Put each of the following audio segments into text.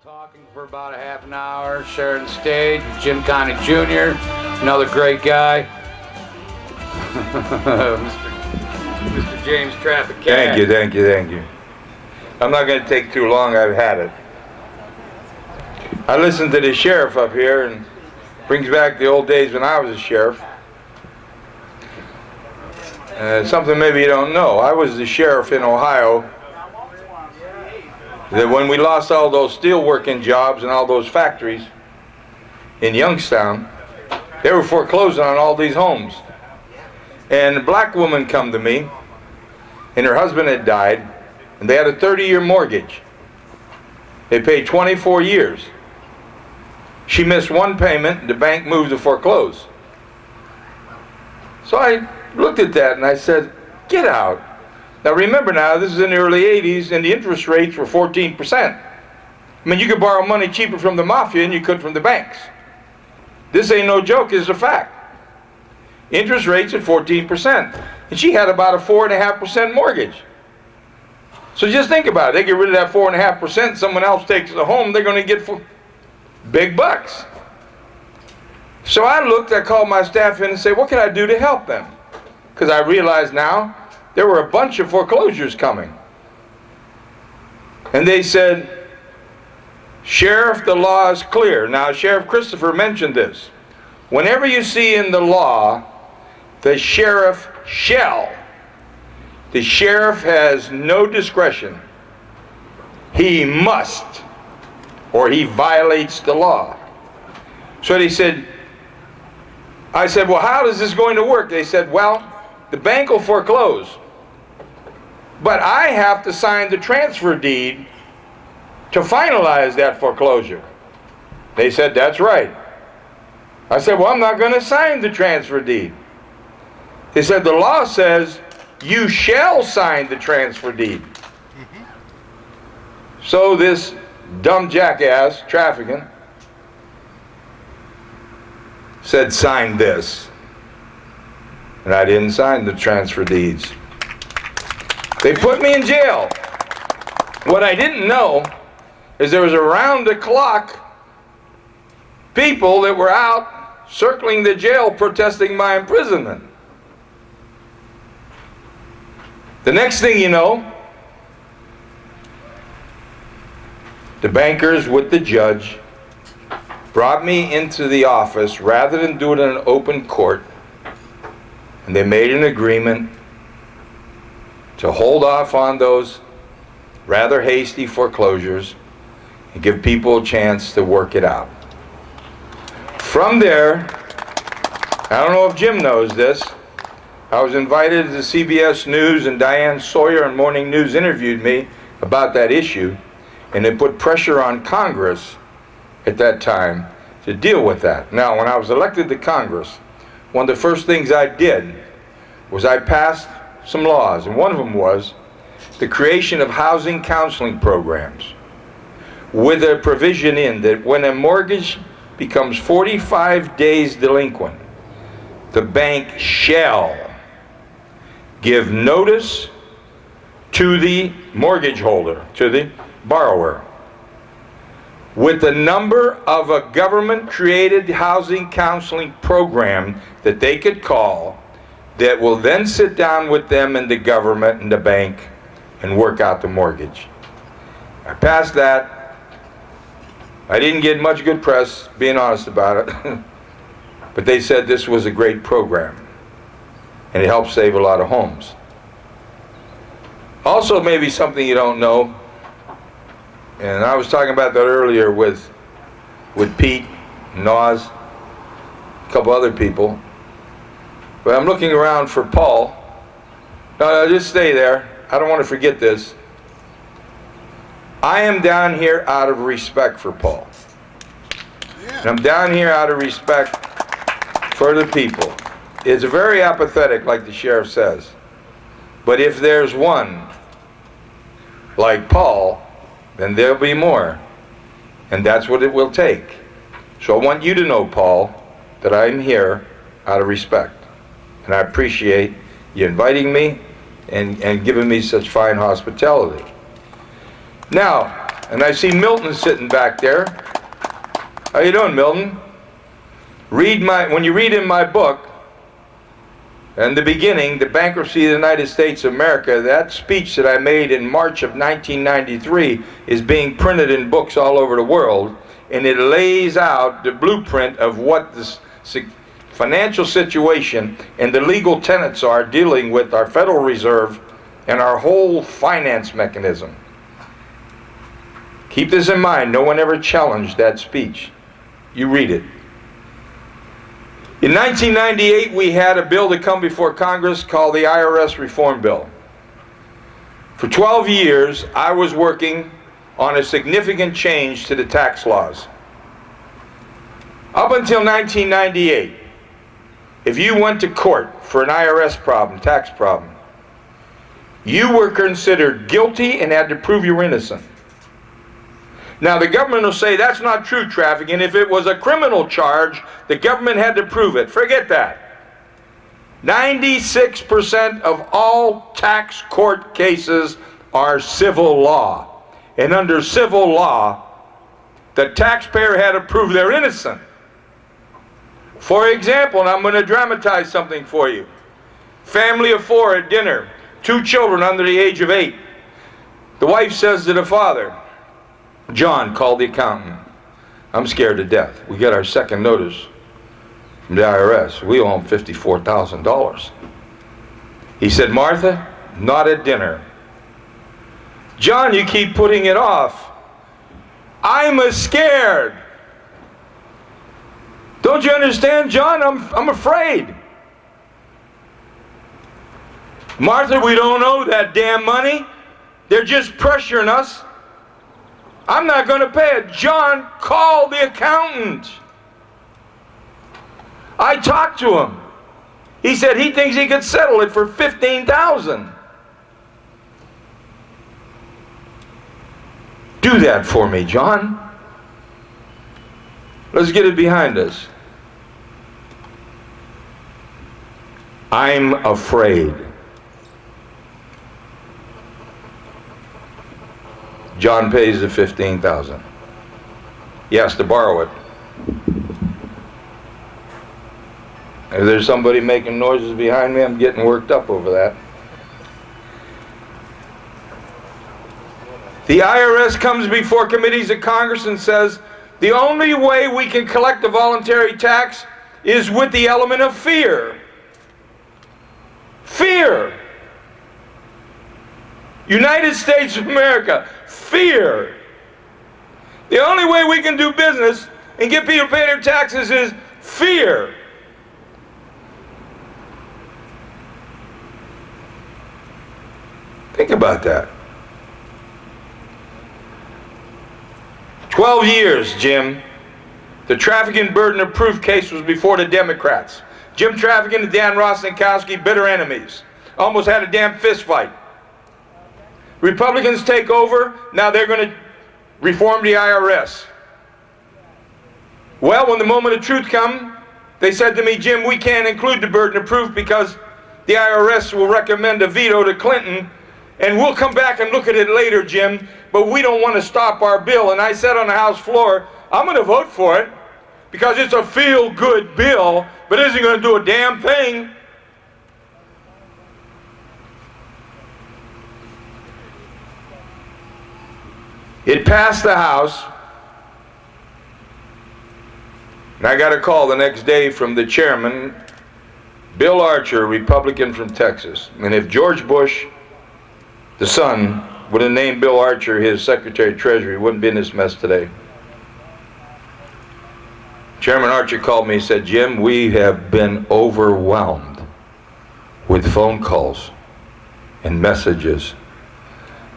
Talking for about a half an hour, sharing the stage with Jim Connie Jr., another great guy, Mr. James Traficant. Thank you. I'm not going to take too long. I've had it. I listened to the sheriff up here, and brings back the old days when I was a sheriff. Something maybe you don't know. I was the sheriff in Ohio. That when we lost all those steelworking jobs and all those factories in Youngstown, they were foreclosing on all these homes. And a black woman come to me, and her husband had died, and they had a 30-year mortgage. They paid 24 years. She missed one payment, and the bank moved to foreclose. So I looked at that and I said, get out. Now remember now, this is in the early 80s and the interest rates were 14%. I mean, you could borrow money cheaper from the mafia than you could from the banks. This ain't no joke, it's a fact. Interest rates at 14%. And she had about a 4.5% mortgage. So just think about it. They get rid of that 4.5%, someone else takes the home, they're going to get big bucks. So I called my staff in and said, what can I do to help them? Because I realized now there were a bunch of foreclosures coming. And they said, Sheriff, the law is clear. Now, Sheriff Christopher mentioned this. Whenever you see in the law, the sheriff shall, the sheriff has no discretion. He must, or he violates the law. So they said, I said, well, how is this going to work? They said, well, the bank will foreclose, but I have to sign the transfer deed to finalize that foreclosure. They said, that's right. I said, well, I'm not going to sign the transfer deed. They said, the law says you shall sign the transfer deed. So this dumb jackass, Traficant, said, sign this. And I didn't sign the transfer deeds. They put me in jail. What I didn't know is there was around the clock people that were out circling the jail protesting my imprisonment. The next thing you know, the bankers with the judge brought me into the office rather than do it in an open court, and they made an agreement to hold off on those rather hasty foreclosures and give people a chance to work it out. From there, I don't know if Jim knows this, I was invited to CBS News, and Diane Sawyer and Morning News interviewed me about that issue, and they put pressure on Congress at that time to deal with that. Now, when I was elected to Congress, one of the first things I did was I passed some laws, and one of them was the creation of housing counseling programs with a provision in that when a mortgage becomes 45 days delinquent, the bank shall give notice to the mortgage holder, to the borrower, with the number of a government-created housing counseling program that they could call that will then sit down with them and the government and the bank and work out the mortgage. I passed that. I didn't get much good press, being honest about it, but they said this was a great program and it helped save a lot of homes. Also, maybe something you don't know, and I was talking about that earlier with Pete, Noz, a couple other people. But I'm looking around for Paul. No, just stay there. I don't want to forget this. I am down here out of respect for Paul. And I'm down here out of respect for the people. It's very apathetic, like the sheriff says. But if there's one like Paul, then there'll be more. And that's what it will take. So I want you to know, Paul, that I'm here out of respect. And I appreciate you inviting me and giving me such fine hospitality. Now, And I see Milton sitting back there. How you doing, Milton? When you read in my book, in the beginning, The Bankruptcy of the United States of America, that speech that I made in March of 1993 is being printed in books all over the world, and it lays out the blueprint of what the financial situation and the legal tenets are dealing with our Federal Reserve and our whole finance mechanism. Keep this in mind, no one ever challenged that speech. You read it. In 1998, we had a bill to come before Congress called the IRS Reform Bill. For 12 years, I was working on a significant change to the tax laws. Up until 1998, if you went to court for an IRS problem, tax problem, you were considered guilty and had to prove you were innocent. Now, the government will say that's not true, Traficant. If it was a criminal charge, the government had to prove it. Forget that. 96% of all tax court cases are civil law. And under civil law, the taxpayer had to prove they're innocent. For example, and I'm going to dramatize something for you. Family of 4 at dinner, 2 children under the age of 8. The wife says to the father, John, call the accountant. I'm scared to death. We get our second notice from the IRS. We owe him $54,000. He said, Martha, not at dinner. John, you keep putting it off. I'm scared. Don't you understand, John? I'm afraid. Martha, we don't owe that damn money. They're just pressuring us. I'm not going to pay it. John, call the accountant. I talked to him. He said he thinks he could settle it for $15,000. Do that for me, John. Let's get it behind us. I'm afraid. John pays the $15,000. He has to borrow it. If there's somebody making noises behind me, I'm getting worked up over that. The IRS comes before committees of Congress and says, the only way we can collect a voluntary tax is with the element of fear. Fear. United States of America. Fear. The only way we can do business and get people to pay their taxes is fear. Think about that. 12 years, Jim. The Traficant burden of proof case was before the Democrats. Jim Traficant and Dan Rostenkowski, bitter enemies. Almost had a damn fist fight. Republicans take over, now they're going to reform the IRS. Well, when the moment of truth come, they said to me, Jim, we can't include the burden of proof because the IRS will recommend a veto to Clinton, and we'll come back and look at it later, Jim, but we don't want to stop our bill. And I said on the House floor, I'm going to vote for it because it's a feel-good bill, but it isn't going to do a damn thing. It passed the House, and I got a call the next day from the chairman, Bill Archer, a Republican from Texas. And if George Bush, the son, would have named Bill Archer his Secretary of Treasury, he wouldn't be in this mess today. Chairman Archer called me and said, Jim, we have been overwhelmed with phone calls and messages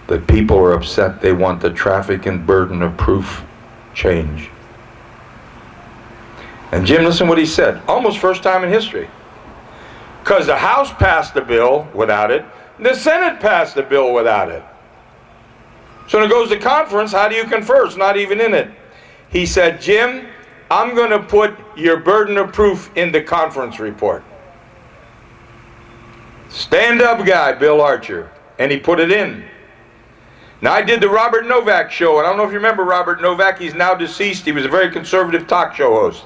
that people are upset. They want the Traficant burden of proof change. And Jim, listen what he said. Almost first time in history. Because the House passed the bill without it, the Senate passed the bill without it. So when it goes to conference, how do you confer? It's not even in it. He said, Jim, I'm going to put your burden of proof in the conference report. Stand up guy, Bill Archer. And he put it in. Now, I did the Robert Novak show, and I don't know if you remember Robert Novak. He's now deceased. He was a very conservative talk show host.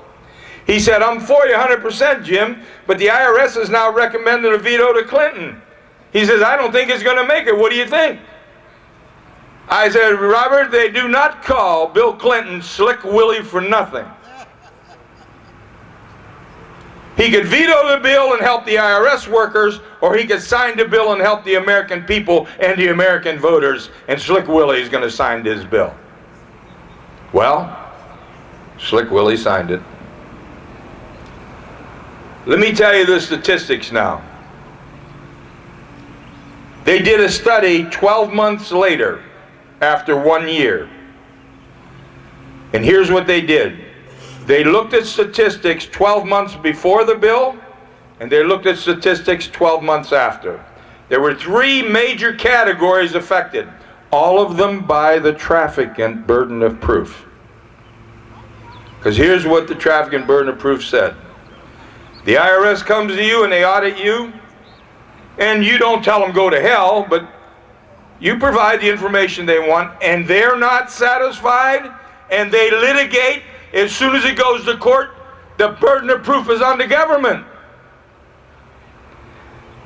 He said, I'm for you 100%, Jim, but the IRS is now recommending a veto to Clinton. He says, I don't think it's going to make it. What do you think? I said, Robert, they do not call Bill Clinton Slick Willie for nothing. He could veto the bill and help the IRS workers, or he could sign the bill and help the American people and the American voters, and Slick Willie is going to sign this bill. Well, Slick Willie signed it. Let me tell you the statistics now. They did a study 12 months later, after 1 year. And here's what they did. They looked at statistics 12 months before the bill, and they looked at statistics 12 months after. There were 3 major categories affected, all of them by the Traficant burden of proof. Because here's what the Traficant burden of proof said. The IRS comes to you and they audit you, and you don't tell them go to hell, but you provide the information they want, and they're not satisfied, and they litigate. As soon as it goes to court, the burden of proof is on the government.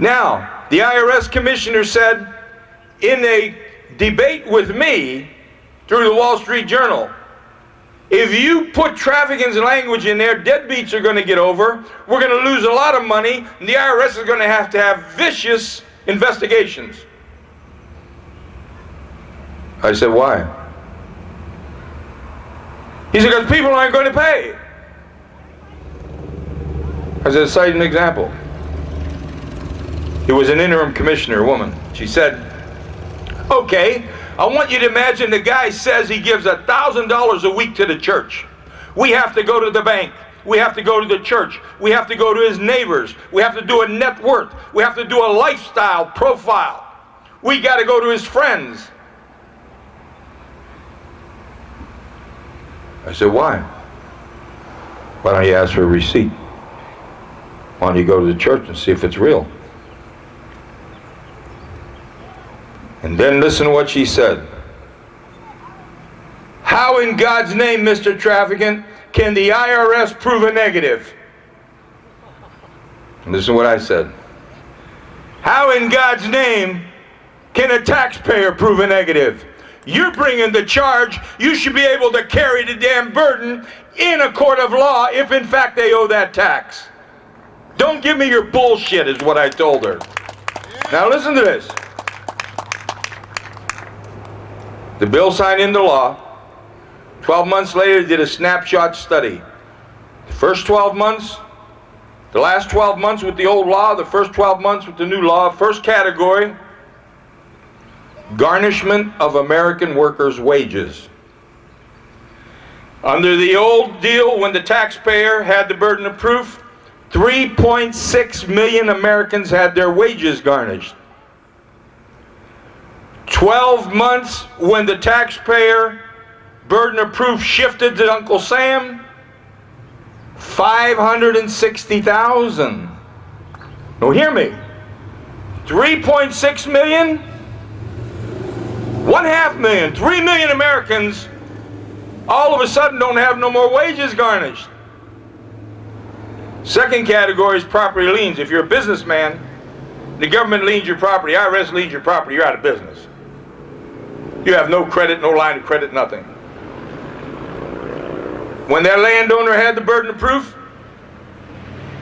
Now, the IRS commissioner said in a debate with me through the Wall Street Journal, if you put Traficant's language in there, deadbeats are going to get over, we're going to lose a lot of money, and the IRS is going to have vicious investigations. I said, why? He said, because people aren't going to pay. I said, cite an example. It was an interim commissioner, a woman. She said, okay, I want you to imagine the guy says he gives $1,000 a week to the church. We have to go to the bank. We have to go to the church. We have to go to his neighbors. We have to do a net worth. We have to do a lifestyle profile. We got to go to his friends. I said, why? Why don't you ask for a receipt? Why don't you go to the church and see if it's real? And then listen to what she said. How in God's name, Mr. Traficant, can the IRS prove a negative? And listen to what I said. How in God's name can a taxpayer prove a negative? You're bringing the charge. You should be able to carry the damn burden in a court of law if in fact they owe that tax. Don't give me your bullshit is what I told her. Now listen to this. The bill signed into law. 12 months later, they did a snapshot study. The first 12 months, the last 12 months with the old law, the first 12 months with the new law. First category, garnishment of American workers' wages. Under the old deal, when the taxpayer had the burden of proof, 3.6 million Americans had their wages garnished. 12 months when the taxpayer burden of proof shifted to Uncle Sam, 560,000. Now hear me. 3.6 million, 1/2 million, 3 million Americans all of a sudden don't have no more wages garnished. Second category is property liens. If you're a businessman, the government liens your property, IRS liens your property, you're out of business. You have no credit, no line of credit, nothing. When that landowner had the burden of proof,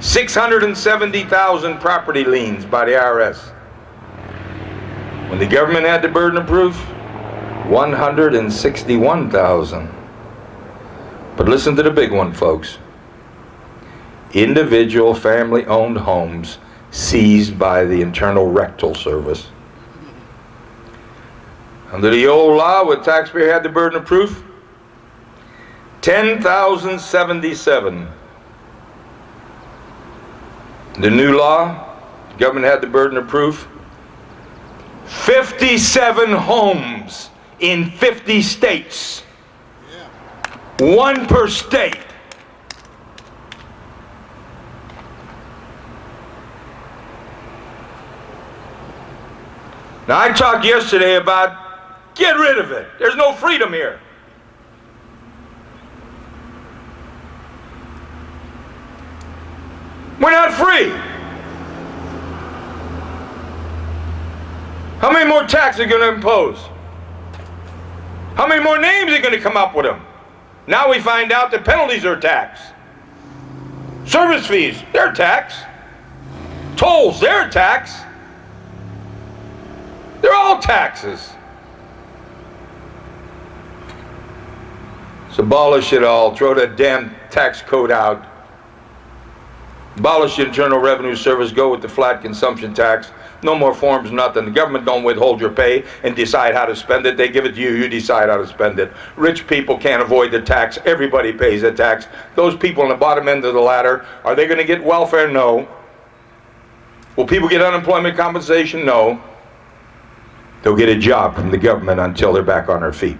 670,000 property liens by the IRS. When the government had the burden of proof, 161,000. But listen to the big one, folks. Individual family-owned homes seized by the Internal Rectal Service. Under the old law, when the taxpayer had the burden of proof, 10,077. The new law, the government had the burden of proof, 57 homes in 50 states. One per state. Now, I talked yesterday about Get rid of it. There's no freedom here. We're not free. How many more taxes are you going to impose? How many more names are you going to come up with them? Now we find out the penalties are tax. Service fees, they're tax. Tolls, they're tax. They're all taxes. So abolish it all. Throw that damn tax code out. Abolish the Internal Revenue Service. Go with the flat consumption tax. No more forms, nothing. The government don't withhold your pay and decide how to spend it. They give it to you. You decide how to spend it. Rich people can't avoid the tax. Everybody pays the tax. Those people on the bottom end of the ladder, are they going to get welfare? No. Will people get unemployment compensation? No. They'll get a job from the government until they're back on their feet.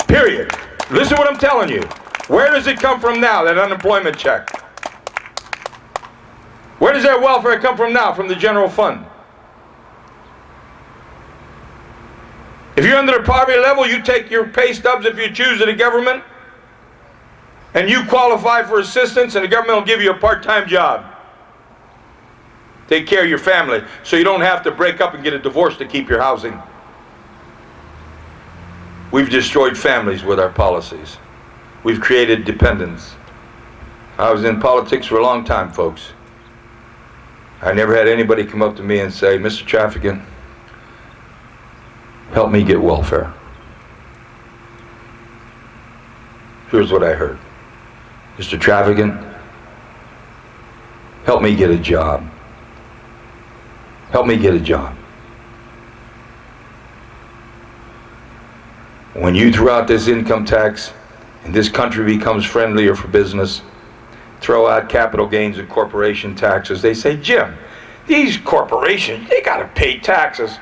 Period. Listen to what I'm telling you. Where does it come from now, that unemployment check? Where does that welfare come from now? From the general fund. If you're under the poverty level, you take your pay stubs if you choose to the government, and you qualify for assistance, and the government will give you a part-time job. Take care of your family so you don't have to break up and get a divorce to keep your housing. We've destroyed families with our policies. We've created dependence. I was in politics for a long time, folks. I never had anybody come up to me and say, Mr. Traficant, help me get welfare. Here's what I heard. Mr. Traficant, help me get a job. Help me get a job. When you throw out this income tax and this country becomes friendlier for business, throw out capital gains and corporation taxes, they say, Jim, these corporations, they got to pay taxes.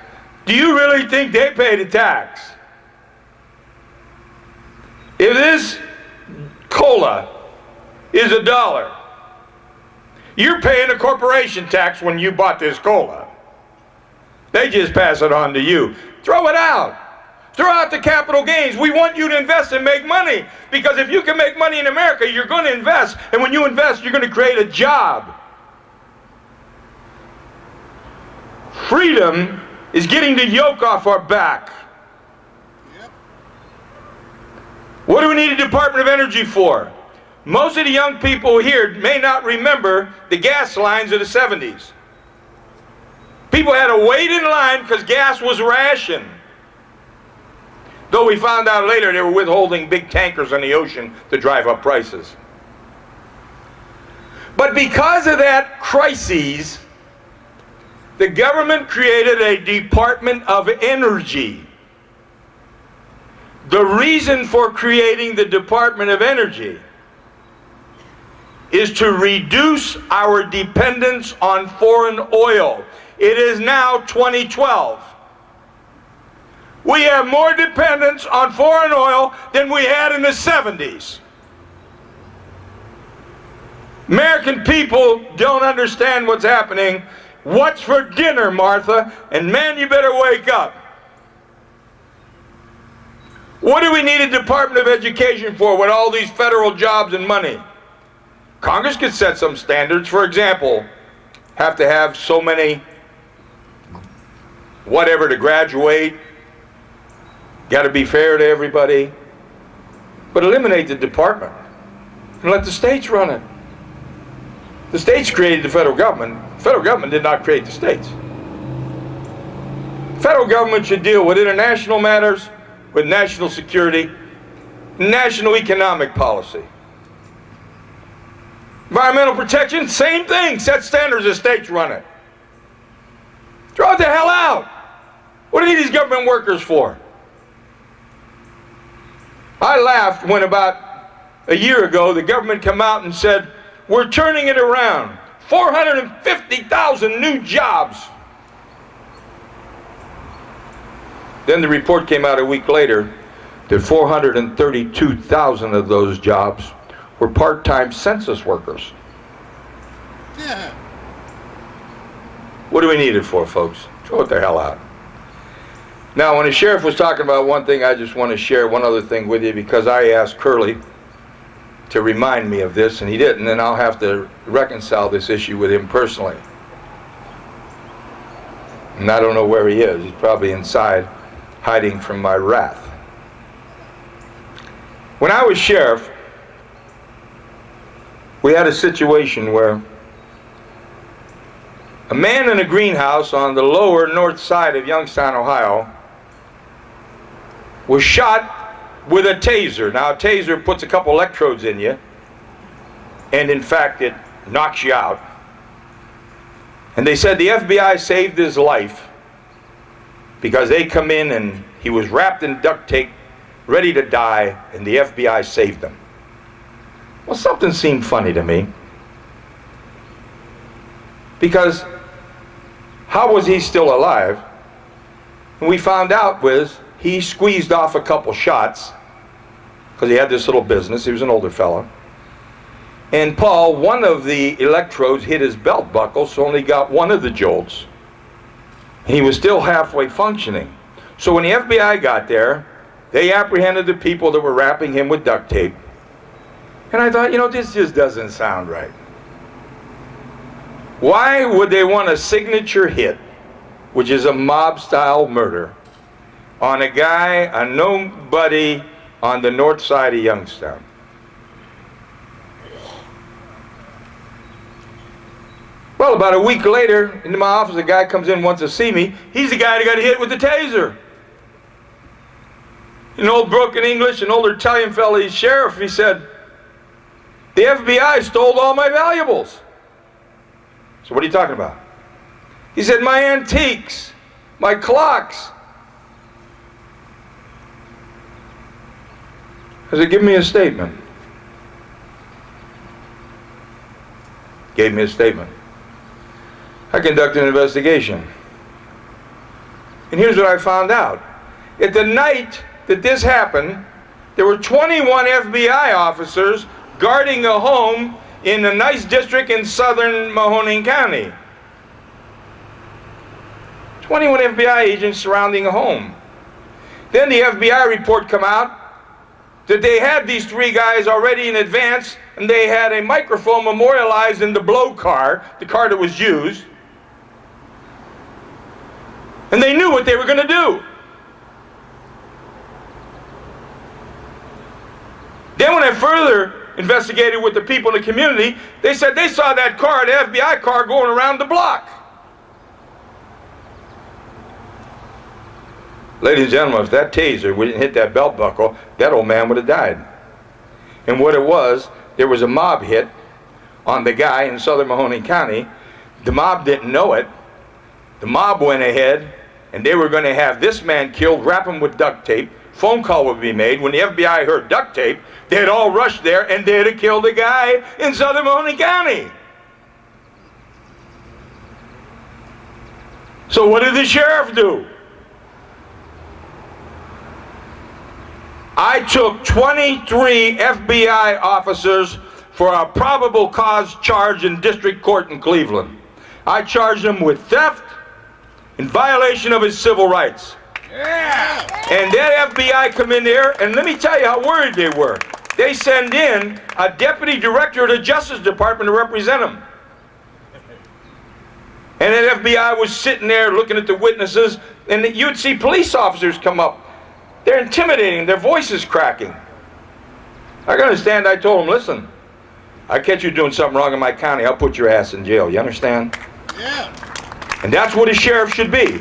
Do you really think they pay the tax? If this cola is $1, you're paying a corporation tax when you bought this cola. They just pass it on to you. Throw it out. Throw out the capital gains. We want you to invest and make money. Because if you can make money in America, you're going to invest. And when you invest, you're going to create a job. Freedom is getting the yoke off our back. Yep. What do we need a Department of Energy for? Most of the young people here may not remember the gas lines of the 70s. People had to wait in line because gas was rationed. Though we found out later they were withholding big tankers on the ocean to drive up prices. But because of that crisis, the government created a Department of Energy. The reason for creating the Department of Energy is to reduce our dependence on foreign oil. It is now 2012. We have more dependence on foreign oil than we had in the 70s. American people don't understand what's happening. What's for dinner, Martha? And man, you better wake up. What do we need a Department of Education for with all these federal jobs and money? Congress could set some standards. For example, have to have so many whatever to graduate. Got to be fair to everybody. But eliminate the department and let the states run it. The states created the federal government. The federal government did not create the states. The federal government should deal with international matters, with national security, national economic policy. Environmental protection, same thing. Set standards, the states run it. Throw it the hell out. What do you need these government workers for? I laughed when about a year ago the government came out and said, we're turning it around. 450,000 new jobs. Then the report came out a week later that 432,000 of those jobs were part-time census workers. Yeah. What do we need it for, folks? Throw it the hell out. Now, when the sheriff was talking about one thing, I just want to share one other thing with you, because I asked Curly to remind me of this, and he didn't, and I'll have to reconcile this issue with him personally. And I don't know where he is. He's probably inside, hiding from my wrath. When I was sheriff, we had a situation where a man in a greenhouse on the lower north side of Youngstown, Ohio, was shot with a taser. Now, a taser puts a couple electrodes in you, and in fact, it knocks you out. And they said the FBI saved his life because they come in and he was wrapped in duct tape, ready to die, and the FBI saved him. Well, something seemed funny to me, because how was he still alive? And we found out was he squeezed off a couple shots because he had this little business. He was an older fellow. And Paul, one of the electrodes hit his belt buckle, so only got one of the jolts. He was still halfway functioning. So when the FBI got there, they apprehended the people that were wrapping him with duct tape. And I thought, you know, this just doesn't sound right. Why would they want a signature hit, which is a mob-style murder, on a guy, a nobody on the north side of Youngstown? Well, about a week later, into my office, a guy comes in, wants to see me. He's the guy that got hit with the taser. In old broken English, an older Italian fellow, he's sheriff, he said, the FBI stole all my valuables. So what are you talking about? He said, my antiques, my clocks. I said, give me a statement. Gave me a statement. I conducted an investigation. And here's what I found out. At the night that this happened, there were 21 FBI officers guarding a home in a nice district in southern Mahoning County. 21 FBI agents surrounding a home. Then the FBI report come out that they had these three guys already in advance, and they had a microphone memorialized in the blow car, the car that was used. And they knew what they were going to do. Then when I further investigated with the people in the community, they said they saw that car, the FBI car, going around the block. Ladies and gentlemen, if that taser didn't hit that belt buckle, that old man would have died. And what it was, there was a mob hit on the guy in southern Mahoning County. The mob didn't know it. The mob went ahead, and they were going to have this man killed, wrap him with duct tape. Phone call would be made. When the FBI heard duct tape, they'd all rushed there, and they'd have killed the guy in southern Mahoning County. So what did the sheriff do? I took 23 FBI officers for a probable cause charge in district court in Cleveland. I charged them with theft in violation of his civil rights. Yeah. And that FBI come in there, and let me tell you how worried they were. They send in a deputy director of the Justice Department to represent them. And that FBI was sitting there looking at the witnesses, and you'd see police officers come up. They're intimidating, their voices cracking. I can understand. I told them, listen, I catch you doing something wrong in my county, I'll put your ass in jail. You understand? Yeah. And that's what a sheriff should be.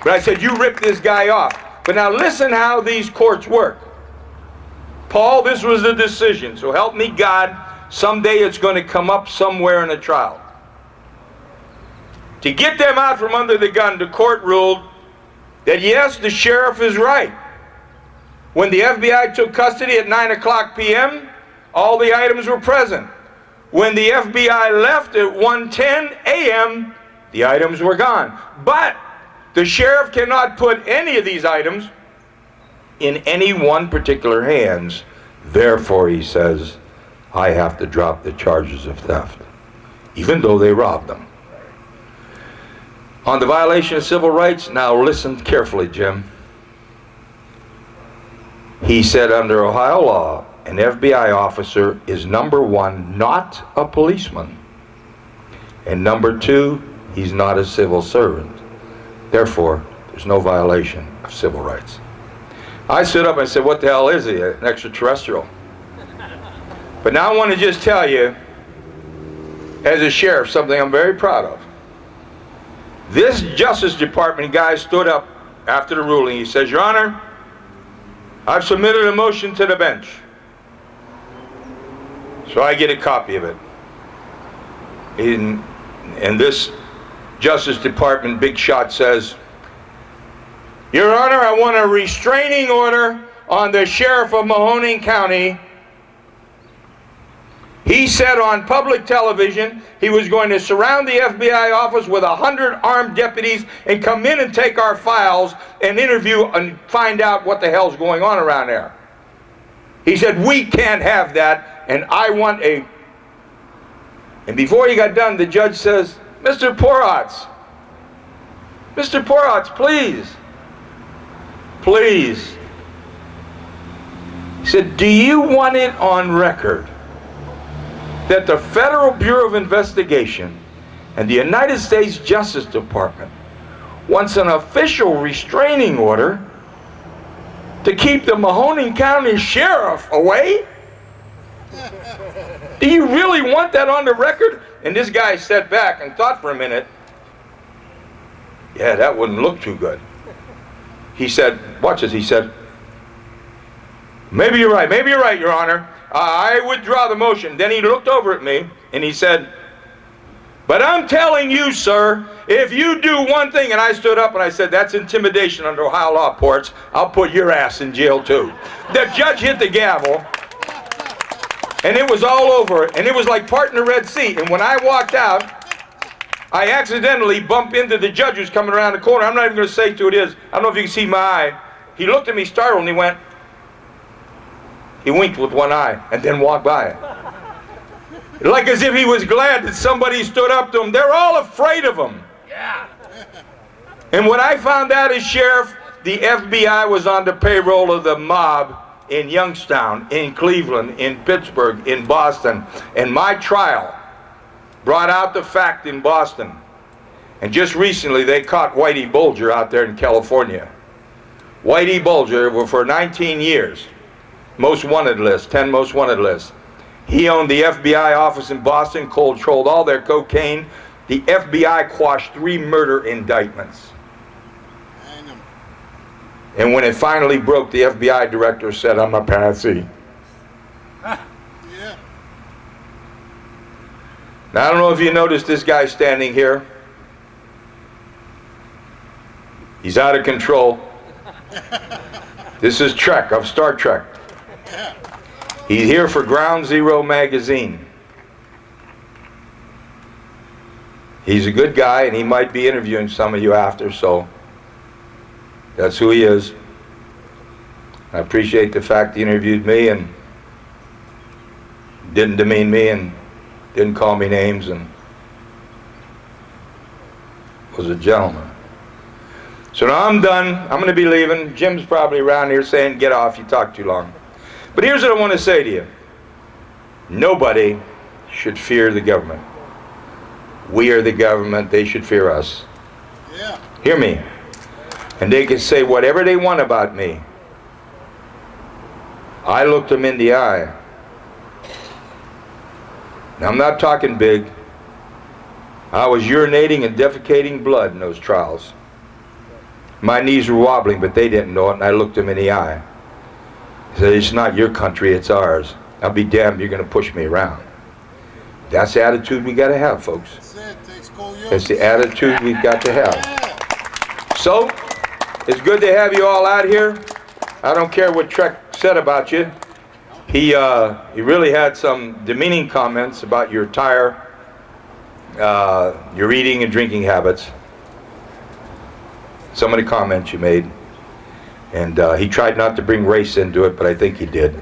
But I said, you rip this guy off. But now listen how these courts work. Paul, this was the decision. So help me God, someday it's going to come up somewhere in a trial. To get them out from under the gun, the court ruled that yes, the sheriff is right. When the FBI took custody at 9:00 p.m., all the items were present. When the FBI left at 1:10 a.m., the items were gone. But the sheriff cannot put any of these items in any one particular hands. Therefore, he says, I have to drop the charges of theft, even though they robbed them. On the violation of civil rights, now listen carefully, Jim. He said under Ohio law, an FBI officer is number one, not a policeman. And number two, he's not a civil servant. Therefore, there's no violation of civil rights. I stood up and said, what the hell is he, an extraterrestrial? But now I want to just tell you, as a sheriff, something I'm very proud of. This Justice Department guy stood up after the ruling. He says, Your Honor, I've submitted a motion to the bench. So I get a copy of it. And this Justice Department big shot says, Your Honor, I want a restraining order on the Sheriff of Mahoning County. He said on public television he was going to surround the FBI office with 100 armed deputies and come in and take our files and interview and find out what the hell's going on around there. He said, we can't have that, and I want a... And before he got done, the judge says, Mr. Porotz, please. Please. He said, do you want it on record that the Federal Bureau of Investigation and the United States Justice Department wants an official restraining order to keep the Mahoning County Sheriff away? Do you really want that on the record? And this guy sat back and thought for a minute. Yeah, that wouldn't look too good. He said, watch this, he said, maybe you're right, Your Honor. I withdraw the motion. Then he looked over at me and he said, but I'm telling you, sir, if you do one thing, and I stood up and I said, that's intimidation under Ohio law, Ports, I'll put your ass in jail too. The judge hit the gavel and it was all over, and it was like parting the Red Sea. And when I walked out, I accidentally bumped into the judge who's coming around the corner. I'm not even going to say who it is. I don't know if you can see my eye. He looked at me startled and he went, he winked with one eye and then walked by. Like as if he was glad that somebody stood up to him. They're all afraid of him. Yeah. And what I found out as sheriff, the FBI was on the payroll of the mob in Youngstown, in Cleveland, in Pittsburgh, in Boston. And my trial brought out the fact in Boston. And just recently they caught Whitey Bulger out there in California. Whitey Bulger, for 19 years, most wanted list, 10 most wanted lists. He owned the FBI office in Boston, controlled all their cocaine. The FBI quashed 3 murder indictments. And when it finally broke, the FBI director said, I'm a patsy. Yeah. Now, I don't know if you noticed this guy standing here. He's out of control. This is Trek, of Star Trek. He's here for Ground Zero magazine. He's a good guy, and he might be interviewing some of you after, so that's who he is. I appreciate the fact he interviewed me and didn't demean me and didn't call me names and was a gentleman. So now I'm done. I'm going to be leaving. Jim's probably around here saying, get off, you talk too long. But here's what I want to say to you. Nobody should fear the government. We are the government. They should fear us. Yeah. Hear me. And they can say whatever they want about me. I looked them in the eye. Now, I'm not talking big. I was urinating and defecating blood in those trials. My knees were wobbling, but they didn't know it, and I looked them in the eye. I said, it's not your country, it's ours. I'll be damned, you're going to push me around. That's the attitude we got to have, folks. That's the attitude we've got to have. So, it's good to have you all out here. I don't care what Trek said about you. He really had some demeaning comments about your attire, your eating and drinking habits. Some of the comments you made. And he tried not to bring race into it, but I think he did.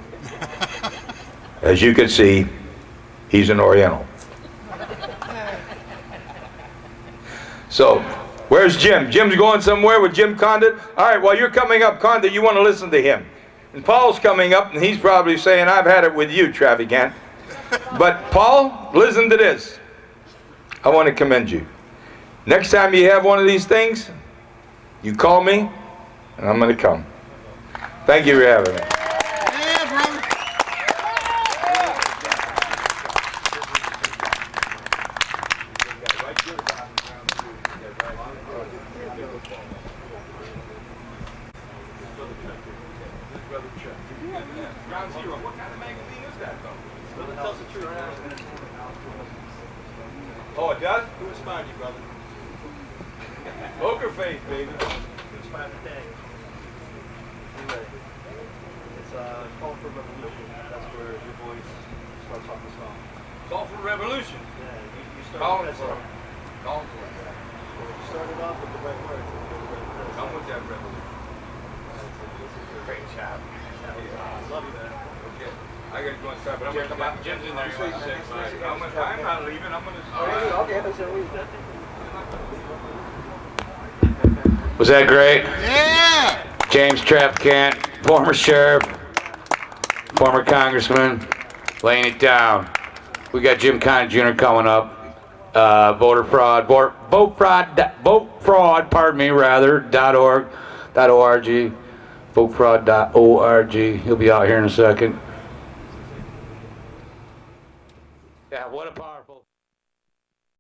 As you can see, he's an Oriental. So, where's Jim? Jim's going somewhere with Jim Condit? All right, while you're coming up, Condit, you want to listen to him. And Paul's coming up, and he's probably saying, I've had it with you, Traficant. But Paul, listen to this. I want to commend you. Next time you have one of these things, you call me, and I'm going to come. Thank you for having me. Yeah, brother. What kind of magazine is that, though? Brother tells the truth. Oh, it does? Who inspired you, brother? Poker face, baby. Who inspired the day? It's Call for Revolution. That's where your voice starts off the song. Call for revolution. Yeah, you started Call that for song. it. Call for it. You started off with the right words. Come with that revolution. Great job. Love you, man. Okay. I gotta go inside, but I'm gonna come out. Jim's in there. I'm not leaving. I'm gonna. Okay, that's your week. Was that great? Yeah. James Traficant, former sheriff, former congressman, laying it down. We got Jim Connie Jr. coming up. Voter fraud, vote fraud, pardon me, rather, .org, .org, votefraud.org. He'll be out here in a second.